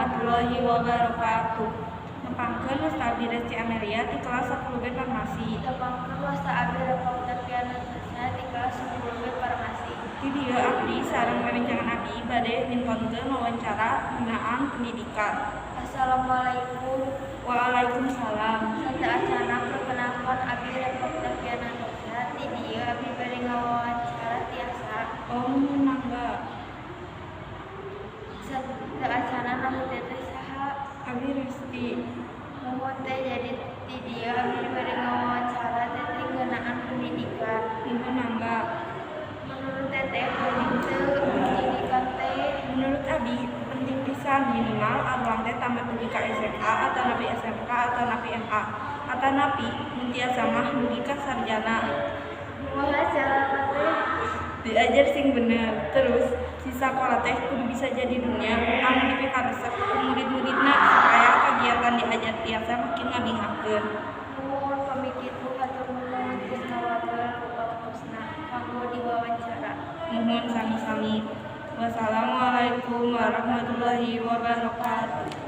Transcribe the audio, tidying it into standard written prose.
warahmatullahi wabarakatuh. Nepangkeun Wasta Abdi Resti Amelia ti kelas 10B Farmasi. Nepangkeun Wasta Abdi Repauta Piana Sasna di kelas 10B Farmasi. Ti dieu abdi sareng rerencangan abdi bade mintonkeun wawancara ngeunaan pendidikan. Assalamualaikum. Waalaikumsalam. Sateasana perkenalkan Abdi Repauta Piana Sasna ti dieu abdi bade ngawawancara tiasa. Mangga. Sateasana nama teteh saha? Abdi Resti. Mohon teh jadi ti dieu abdi bade ngawawancara teteh ngeunaan pendidikan. Mangga. Menurut teteh penting teu pendidikan teh? Menurut abdi penting pisan minimal arulang teh tamat dugi ka SMA atau napi SMK atau napi MA atau napi mun tiasa mah dugi ka sarjana. Kumaha carana teh? Diajar sing bener, terus si sakola teh kudu bisa jadi dunia anu dipikaresep ku murid-muridna supaya kegiatan diajar tiasa makin ngabinghakeun. Nuhun pamikitu hatur nuhun geus ngawabel ku waktosna kanggo diwawancara. Mohon sami-sami. Wassalamualaikum warahmatullahi wabarakatuh.